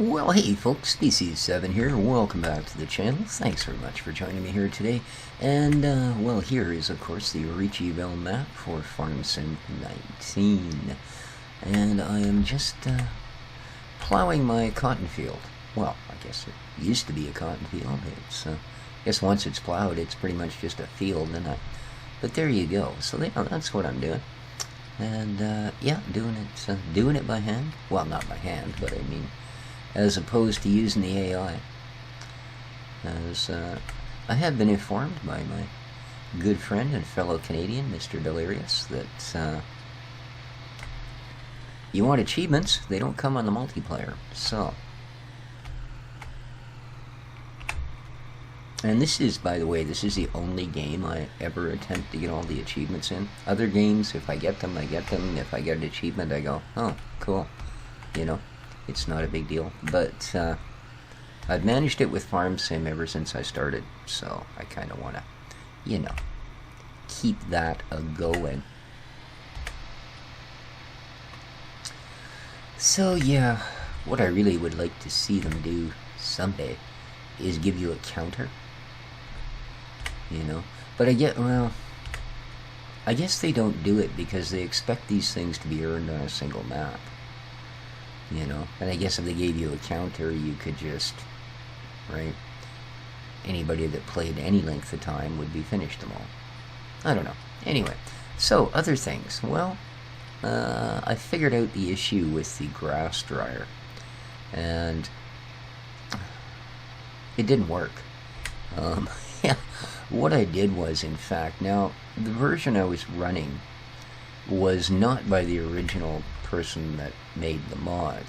Well, hey folks, Species7 here. Welcome back to the channel. Thanks very much for joining me here today. And, well, here is, of course, the Ricciville map for FS19. And I am just, plowing my cotton field. Well, I guess it used to be a cotton field. It's, I guess once it's plowed, it's pretty much just a field, but there you go. So, yeah, that's what I'm doing. And, yeah, doing it by hand. Well, not by hand, but I mean, as opposed to using the AI. As I have been informed by my good friend and fellow Canadian, Mr. Delirious, that you want achievements, they don't come on the multiplayer. So, and this is, by the way, this is the only game I ever attempt to get all the achievements in. Other games, if I get them, I get them. If I get an achievement, I go, oh, cool, you know. It's not a big deal, but I've managed it with Farm Sim ever since I started, so I kind of want to, you know, keep that a-going. So yeah, what I really would like to see them do someday is give you a counter, you know, but I guess they don't do it because they expect these things to be earned on a single map. You know, and I guess if they gave you a counter, you could just, right, anybody that played any length of time would be finished them all. I don't know. Anyway, so other things. Well, I figured out the issue with the grass dryer, and it didn't work. Yeah, what I did was, in fact, now, the version I was running was not by the original person that made the mod.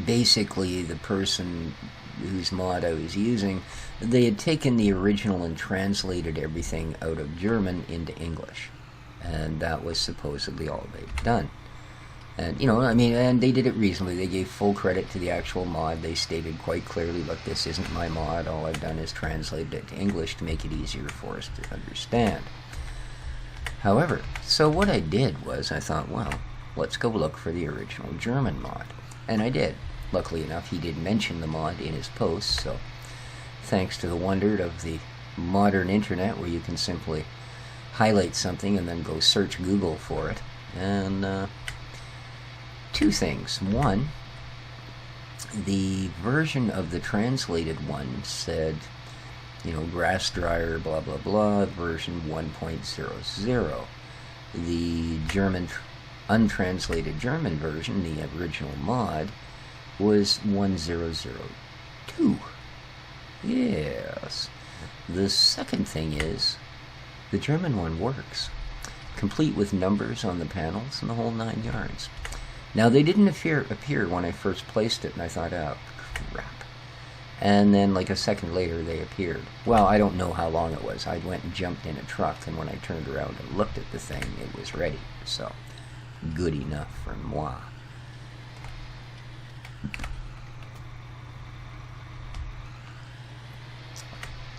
Basically, the person whose mod I was using, they had taken the original and translated everything out of German into English, and that was supposedly all they'd done. And, you know, I mean, and they did it reasonably. They gave full credit to the actual mod. They stated quite clearly, look, this isn't my mod. All I've done is translated it to English to make it easier for us to understand. However, so what I did was I thought, well, let's go look for the original German mod. And I did. Luckily enough, he did mention the mod in his post, so thanks to the wonder of the modern internet where you can simply highlight something and then go search Google for it. And two things. One, the version of the translated one said, you know, grass dryer, blah, blah, blah, version 1.00. The German, untranslated German version, the original mod, was 1002. Yes. The second thing is, the German one works, complete with numbers on the panels and the whole 9 yards. Now, they didn't appear when I first placed it, and I thought, oh, crap. And then, like a second later, they appeared. Well, I don't know how long it was. I went and jumped in a truck, and when I turned around and looked at the thing, it was ready. So, good enough for moi.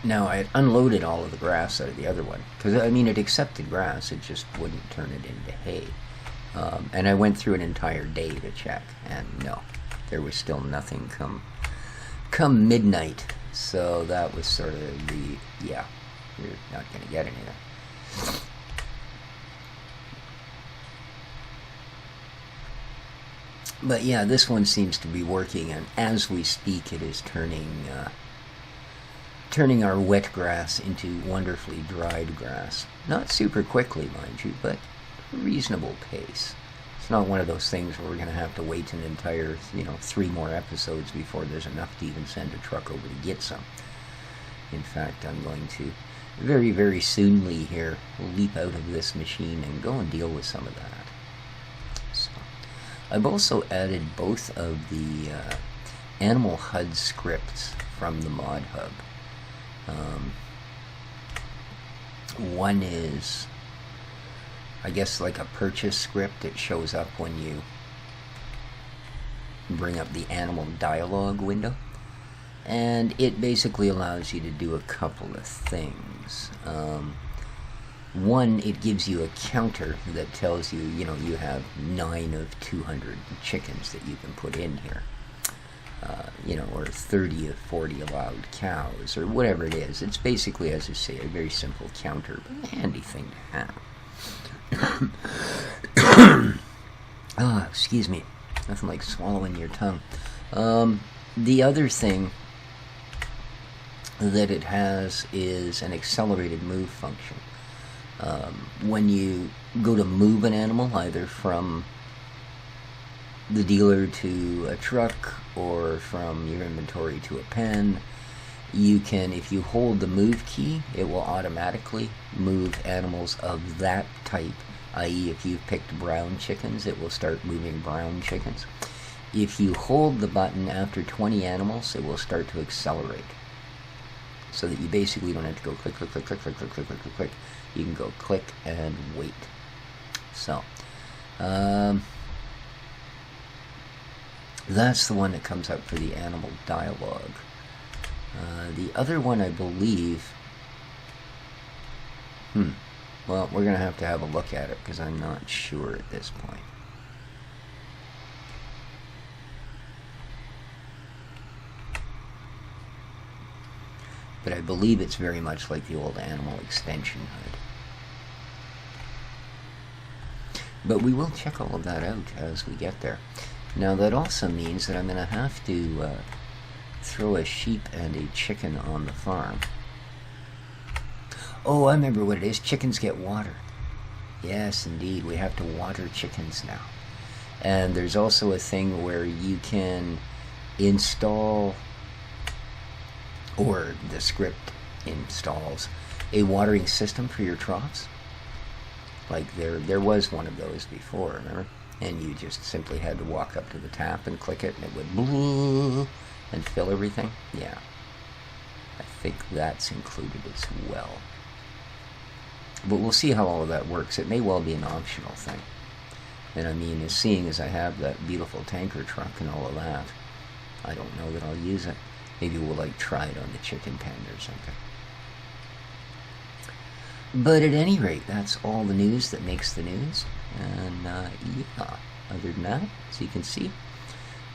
Now, I had unloaded all of the grass out of the other one. Because, I mean, it accepted grass. It just wouldn't turn it into hay. And I went through an entire day to check. And no, there was still nothing come midnight, so that was sort of the, yeah, you're not going to get anything. But yeah, this one seems to be working, and as we speak, it is turning our wet grass into wonderfully dried grass. Not super quickly, mind you, but a reasonable pace. It's not one of those things where we're going to have to wait an entire, 3 more episodes before there's enough to even send a truck over to get some. In fact, I'm going to very, very soonly here leap out of this machine and go and deal with some of that. So, I've also added both of the animal HUD scripts from the Mod Hub. One is, I guess, like a purchase script. It shows up when you bring up the animal dialogue window, and it basically allows you to do a couple of things. One, it gives you a counter that tells you, you know, you have 9 of 200 chickens that you can put in here. You know, or 30 of 40 allowed cows, or whatever it is. It's basically, as I say, a very simple counter, but a handy thing to have. Ah, excuse me. Nothing like swallowing your tongue. The other thing that it has is an accelerated move function. When you go to move an animal, either from the dealer to a truck or from your inventory to a pen, you can, if you hold the move key, it will automatically move animals of that type, i.e. if you've picked brown chickens, it will start moving brown chickens. If you hold the button after 20 animals, it will start to accelerate. So that you basically don't have to go click, click, click, click, click, click, click, click, click, click. You can go click and wait. So, that's the one that comes up for the animal dialogue. The other one, I believe... Well, we're going to have a look at it, because I'm not sure at this point. But I believe it's very much like the old animal extension hood. But we will check all of that out as we get there. Now that also means that I'm going to have to throw a sheep and a chicken on the farm. Oh, I remember what it is. Chickens get water. Yes, indeed. We have to water chickens now. And there's also a thing where you can install, or the script installs, a watering system for your troughs. Like there was one of those before, remember? And you just simply had to walk up to the tap and click it, and it would blue and fill everything. Yeah. I think that's included as well. But we'll see how all of that works. It may well be an optional thing. And I mean, seeing as I have that beautiful tanker truck and all of that, I don't know that I'll use it. Maybe we'll like try it on the chicken pen or something. But at any rate, that's all the news that makes the news. And yeah, other than that, as you can see,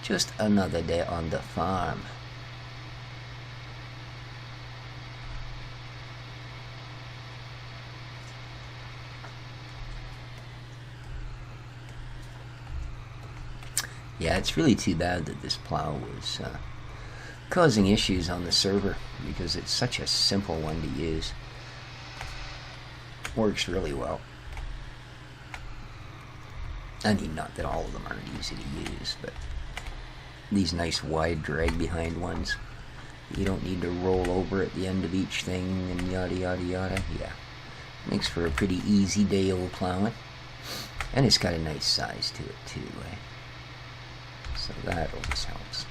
just another day on the farm. Yeah, it's really too bad that this plow was causing issues on the server, because it's such a simple one to use. Works really well. I mean, not that all of them aren't easy to use, but these nice wide drag behind ones, you don't need to roll over at the end of each thing and yada yada yada. Yeah, makes for a pretty easy day old plowing, and it's got a nice size to it too, eh? So that always helps.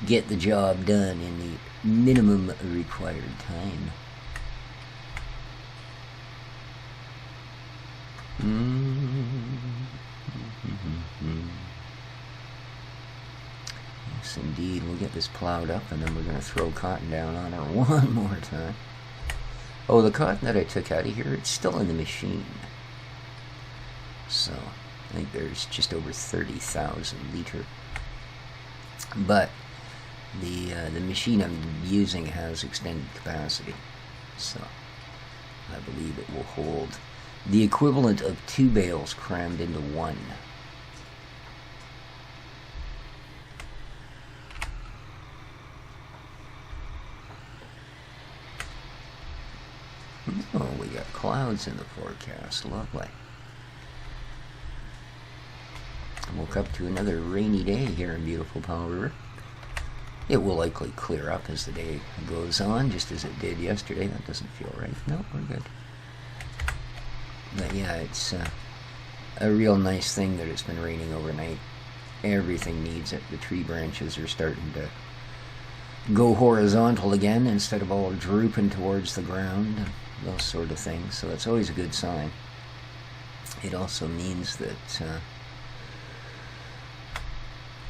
Get the job done in the minimum required time. Yes, indeed. We'll get this plowed up, and then we're going to throw cotton down on her one more time. Oh, the cotton that I took out of here, it's still in the machine. So, I think there's just over 30,000 liter. But the machine I'm using has extended capacity, so I believe it will hold the equivalent of 2 bales crammed into one. Oh, we got clouds in the forecast. Lovely. Woke up to another rainy day here in beautiful Powell River. It will likely clear up as the day goes on, just as it did yesterday. That doesn't feel right. No, we're good. But yeah, it's a real nice thing that it's been raining overnight. Everything needs it. The tree branches are starting to go horizontal again instead of all drooping towards the ground and those sort of things. So that's always a good sign. It also means that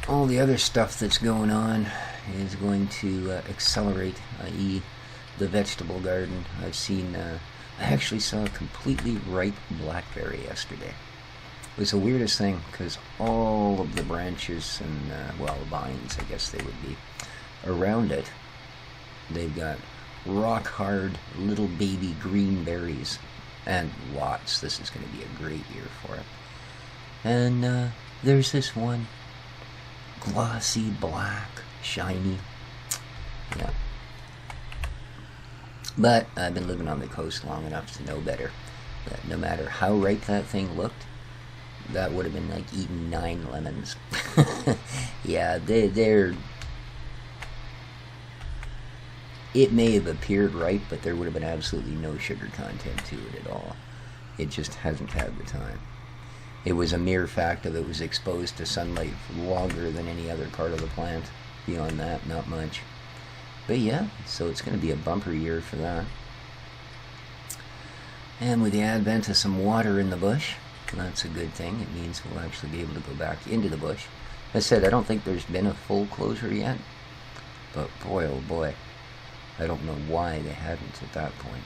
all the other stuff that's going on is going to accelerate, i.e. the vegetable garden. I've seen I actually saw a completely ripe blackberry yesterday. It was the weirdest thing, because all of the branches and, well, vines, I guess they would be, around it, they've got rock hard little baby green berries, and lots. This is going to be a great year for it. And there's this one, glossy, black, shiny. Yeah. But I've been living on the coast long enough to know better. That no matter how ripe that thing looked, that would have been like eating 9 lemons. Yeah, they're... It may have appeared ripe, but there would have been absolutely no sugar content to it at all. It just hasn't had the time. It was a mere fact of it was exposed to sunlight longer than any other part of the plant. Beyond that, not much. But yeah, so it's going to be a bumper year for that. And with the advent of some water in the bush, that's a good thing. It means we'll actually be able to go back into the bush. As I said, I don't think there's been a full closure yet. But boy, oh boy, I don't know why they hadn't at that point.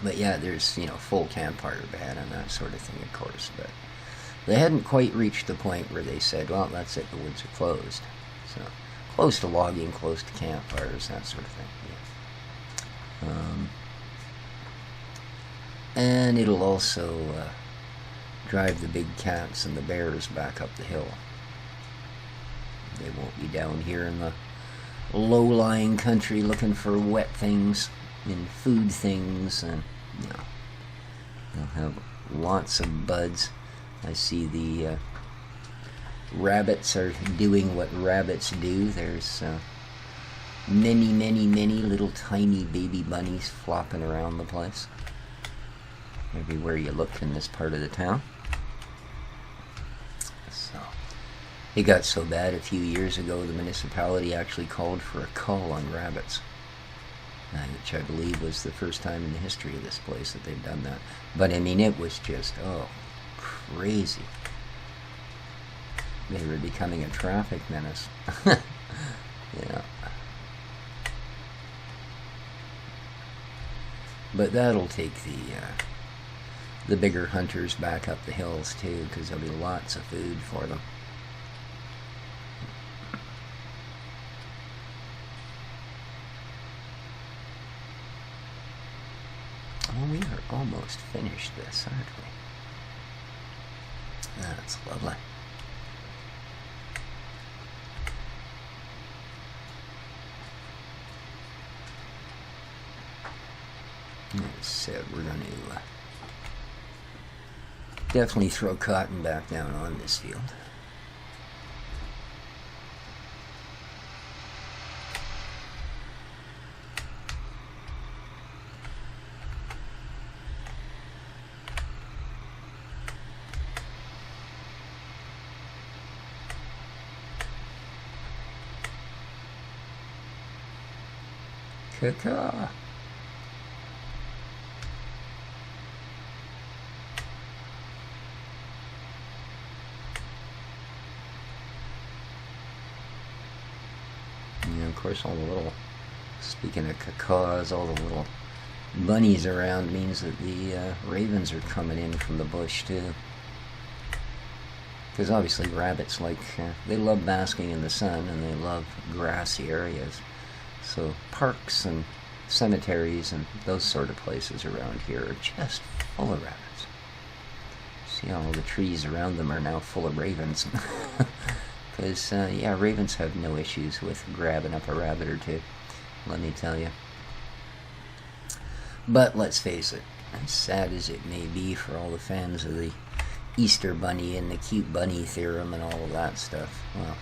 But yeah, there's, you know, full campfire ban and that sort of thing, of course. But they hadn't quite reached the point where they said, well, that's it, the woods are closed. So, close to logging, close to campfires, that sort of thing. Yeah. And it'll also drive the big cats and the bears back up the hill. They won't be down here in the low-lying country looking for wet things and food things, and you know, they'll have lots of buds. I see the rabbits are doing what rabbits do. There's many little tiny baby bunnies flopping around the place everywhere you look in this part of the town. So it got so bad a few years ago the municipality actually called for a cull on rabbits, which I believe was the first time in the history of this place that they've done that. But I mean, it was just, oh, crazy. They were becoming a traffic menace. Yeah. But that'll take the bigger hunters back up the hills too, because there'll be lots of food for them. Oh, we are almost finished this, aren't we? That's lovely. As said, we're going to definitely throw cotton back down on this field. Caca. And of course, all the little, speaking of cacas, all the little bunnies around means that the ravens are coming in from the bush too. Because obviously rabbits like, they love basking in the sun and they love grassy areas. So parks and cemeteries and those sort of places around here are just full of rabbits. See how all the trees around them are now full of ravens. Because, yeah, ravens have no issues with grabbing up a rabbit or two, let me tell you. But let's face it, as sad as it may be for all the fans of the Easter Bunny and the cute bunny theorem and all of that stuff, well,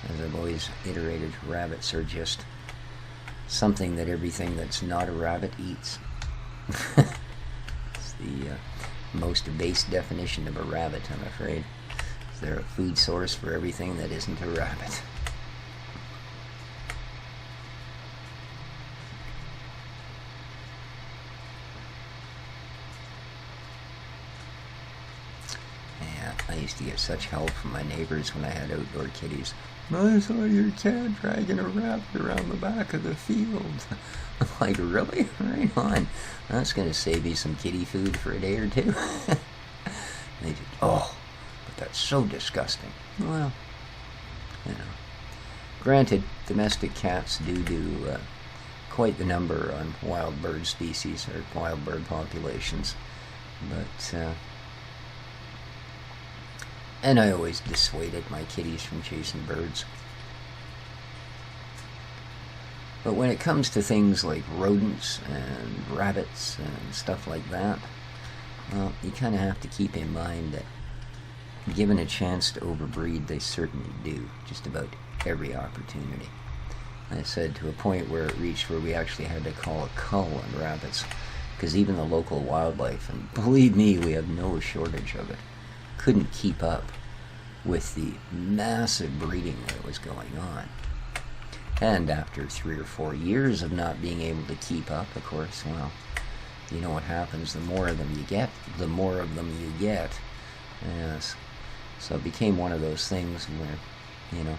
as I've always iterated, rabbits are just something that everything that's not a rabbit eats. It's the most base definition of a rabbit, I'm afraid. They're a food source for everything that isn't a rabbit. Yeah, I used to get such help from my neighbors when I had outdoor kitties. I saw your cat dragging a rabbit around the back of the field. I'm like, really? Right on. That's going to save you some kitty food for a day or two. They just, oh, but that's so disgusting. Well, you know. Granted, domestic cats do quite the number on wild bird species or wild bird populations. But, and I always dissuaded my kitties from chasing birds. But when it comes to things like rodents and rabbits and stuff like that, well, you kind of have to keep in mind that given a chance to overbreed, they certainly do, just about every opportunity. I said to a point where it reached where we actually had to call a cull on rabbits, because even the local wildlife, and believe me, we have no shortage of it, couldn't keep up with the massive breeding that was going on. And after 3 or 4 years of not being able to keep up, of course, well, you know what happens. The more of them you get, the more of them you get. Yes. So it became one of those things where, you know,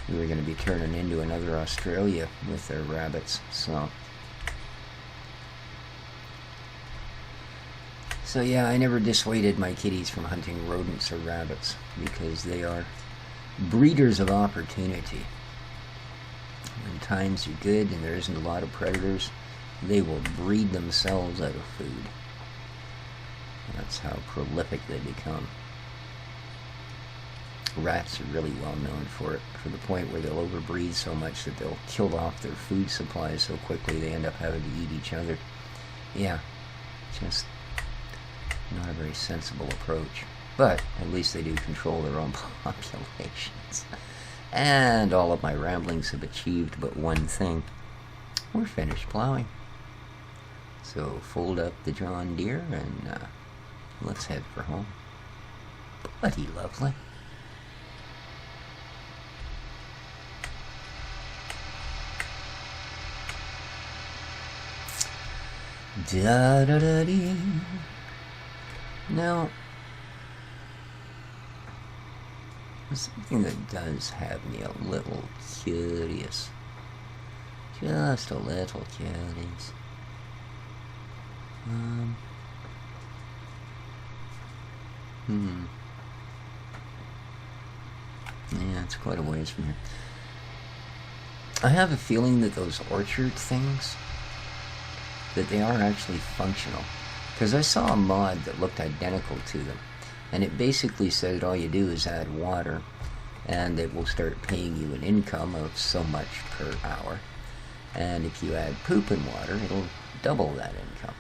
we were going to be turning into another Australia with their rabbits. So yeah, I never dissuaded my kitties from hunting rodents or rabbits, because they are breeders of opportunity. When times are good and there isn't a lot of predators, they will breed themselves out of food. That's how prolific they become. Rats are really well known for it, to the point where they'll overbreed so much that they'll kill off their food supply so quickly they end up having to eat each other. Yeah, just not a very sensible approach. But at least they do control their own populations. And all of my ramblings have achieved but one thing. We're finished plowing. So fold up the John Deere and let's head for home. Bloody lovely. Da-da-da-dee. Now, something that does have me a little curious. Just a little curious. Yeah, it's quite a ways from here. I have a feeling that those orchard things, that they are actually functional. Because I saw a mod that looked identical to them. And it basically said all you do is add water, and it will start paying you an income of so much per hour. And if you add poop and water, it'll double that income.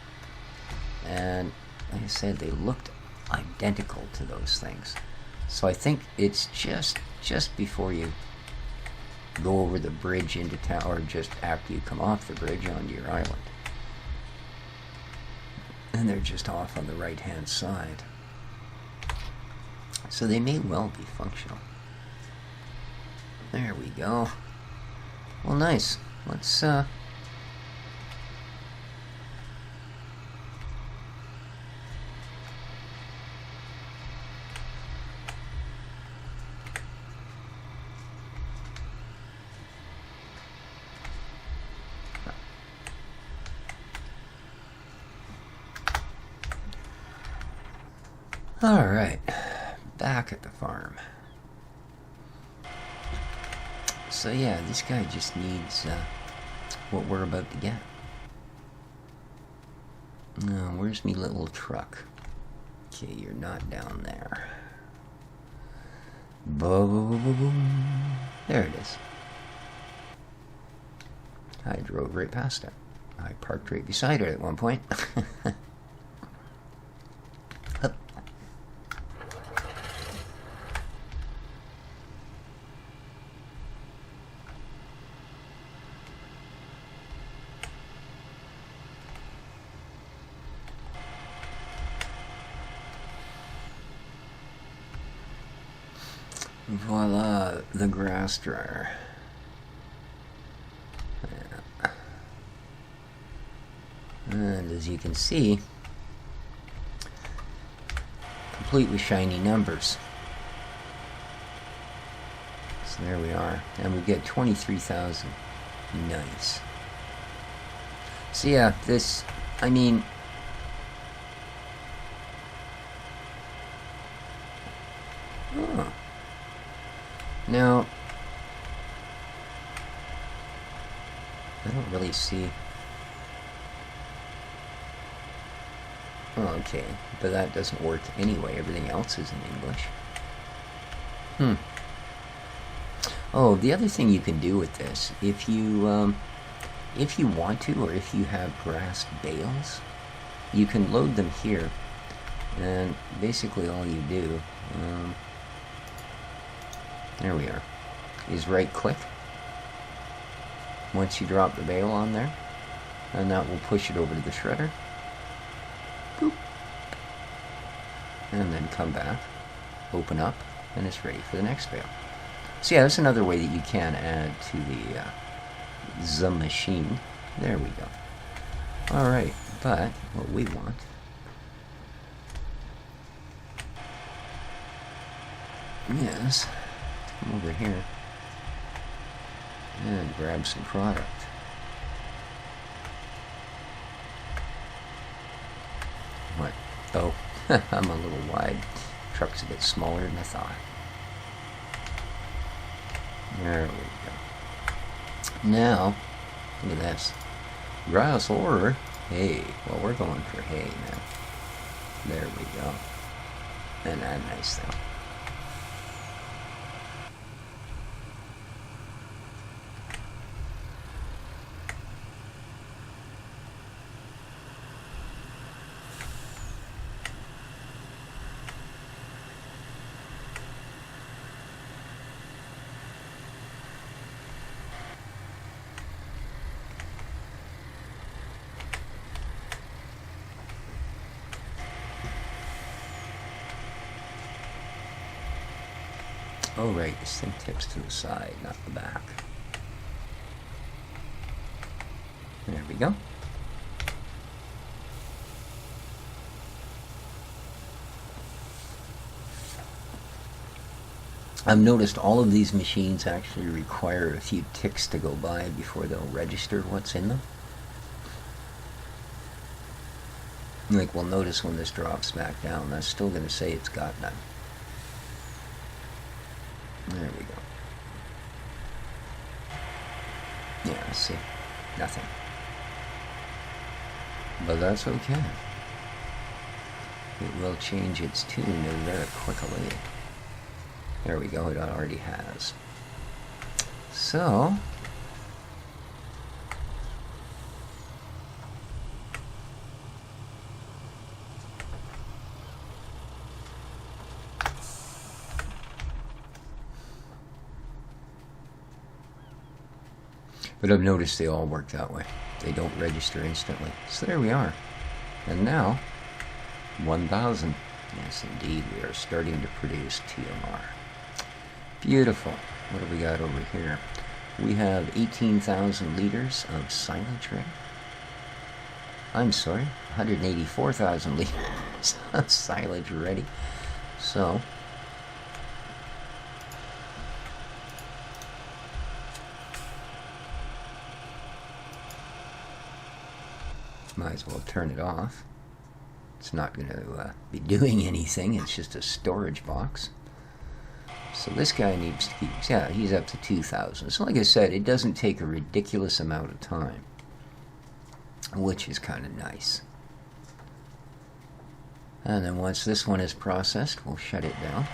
And like I said, they looked identical to those things. So I think it's just before you go over the bridge into town, or just after you come off the bridge onto your island. And they're just off on the right-hand side. So they may well be functional. There we go. Well, nice. Let's, all right. Back at the farm. So yeah, this guy just needs what we're about to get. Where's me little truck? Okay, you're not down there. Boom. There it is. I drove right past it. I parked right beside it at one point. Voila, the grass dryer. Yeah. And as you can see, complete with shiny numbers. There we are. And we get 23,000. Nice. So yeah, this, I mean, oh. Now, I don't really see. Oh, okay, but that doesn't work anyway. Everything else is in English. Oh, the other thing you can do with this, if you want to, or if you have grassed bales, you can load them here, and basically all you do, there we are, is right-click once you drop the bale on there, and that will push it over to the shredder. Boop. And then come back, open up, and it's ready for the next bale. So yeah, that's another way that you can add to the machine. There we go. Alright, but what we want is come over here and grab some product. What? Oh, I'm a little wide. Truck's a bit smaller than I thought. There we go. Now, look at this. Grass or hay. Well, we're going for hay now. There we go. And that nice thing. Oh right, this thing tips to the side, not the back. There we go. I've noticed all of these machines actually require a few ticks to go by before they'll register what's in them. Like, we'll notice when this drops back down, that's still going to say it's got none. There we go. Yeah, see, nothing. But that's okay. It will change its tune very quickly. There we go, it already has. So, but I've noticed they all work that way. They don't register instantly. So there we are. And now, 1,000. Yes, indeed, we are starting to produce TMR. Beautiful. What do we got over here? We have 18,000 liters of silage ready. I'm sorry, 184,000 liters of silage ready. So, might as well turn it off. It's not going to be doing anything. It's just a storage box. So this guy needs to keep, yeah, he's up to 2,000. So like I said, it doesn't take a ridiculous amount of time, which is kind of nice. And then once this one is processed, we'll shut it down.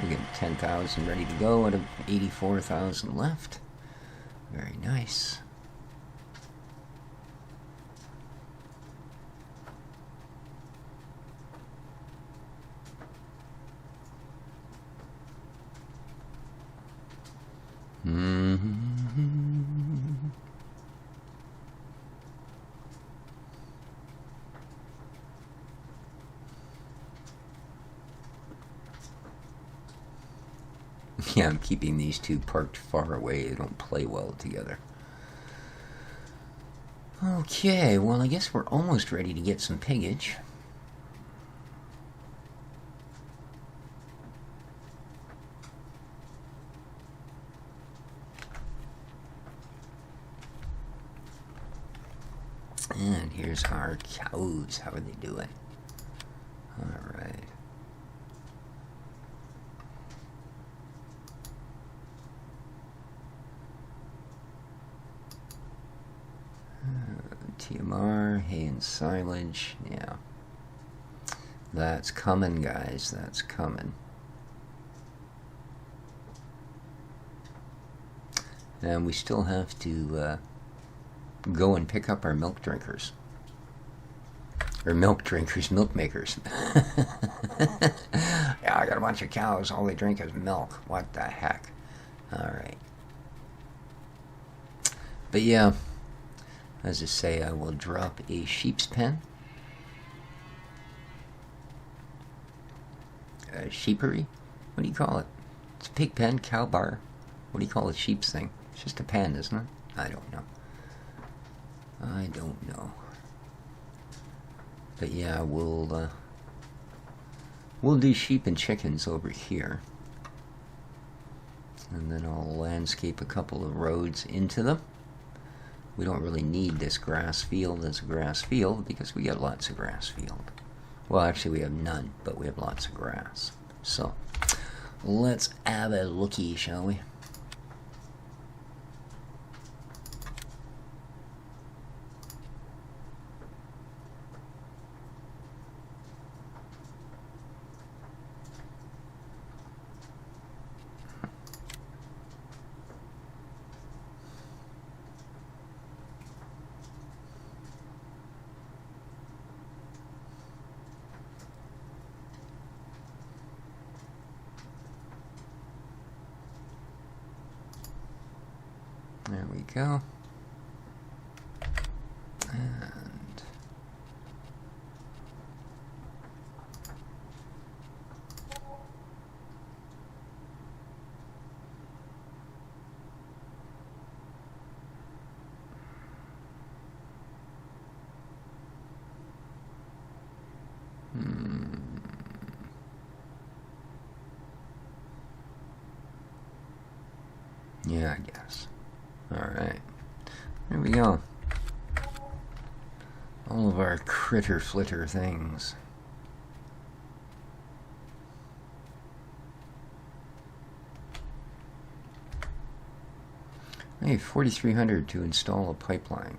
We get 10,000 ready to go out of 84,000 left. Very nice. Yeah, I'm keeping these two parked far away. They don't play well together. Okay, well, I guess we're almost ready to get some piggage. And here's our cows. How are they doing? Alright. TMR, hay and silage. Yeah. That's coming, guys. That's coming. And we still have to go and pick up our milk drinkers. Or milk drinkers, milk makers. Yeah, I got a bunch of cows. All they drink is milk. What the heck? Alright. But yeah, as I say, I will drop a sheep's pen. A sheepery? What do you call it? It's a pig pen, cow bar. What do you call the sheep's thing? It's just a pen, isn't it? I don't know. I don't know. But yeah, we'll do sheep and chickens over here. And then I'll landscape a couple of roads into them. We don't really need this grass field as a grass field because we got lots of grass field. Well, actually we have none, but we have lots of grass. So, let's have a looky, shall we? There we go. And yeah, I guess. Alright, there we go. All of our critter flitter things. I have 4,300 to install a pipeline.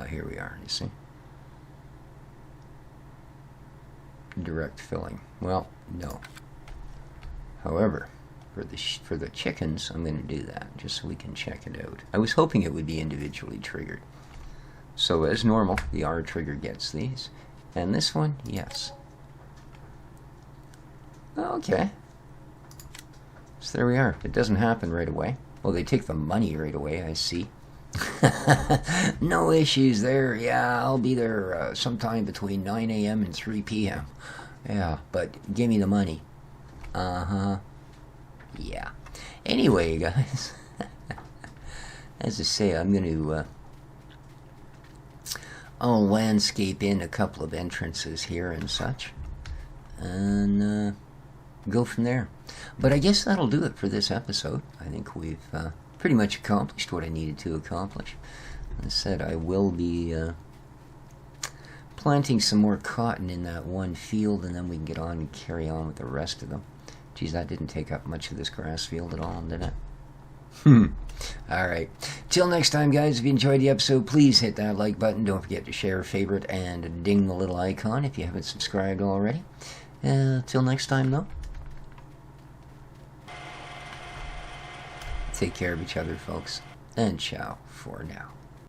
Here we are, you see. Direct filling. Well, no. However, for the chickens, I'm going to do that, just so we can check it out. I was hoping it would be individually triggered. So as normal, the R trigger gets these. And this one, yes. Okay. So there we are. It doesn't happen right away. Well, they take the money right away, I see. No issues there. Yeah, I'll be there sometime between 9 a.m. and 3 p.m. Yeah, but give me the money. Uh-huh. Yeah. Anyway, guys, as I say, I'm going to I'll landscape in a couple of entrances here and such, and go from there. But I guess that'll do it for this episode. I think we've pretty much accomplished what I needed to accomplish. As I said, I will be planting some more cotton in that one field, and then we can get on and carry on with the rest of them. Geez, that didn't take up much of this grass field at all, did it? Alright. Till next time, guys, if you enjoyed the episode, please hit that like button. Don't forget to share, favorite, and ding the little icon if you haven't subscribed already. Till next time, though. Take care of each other, folks. And ciao for now.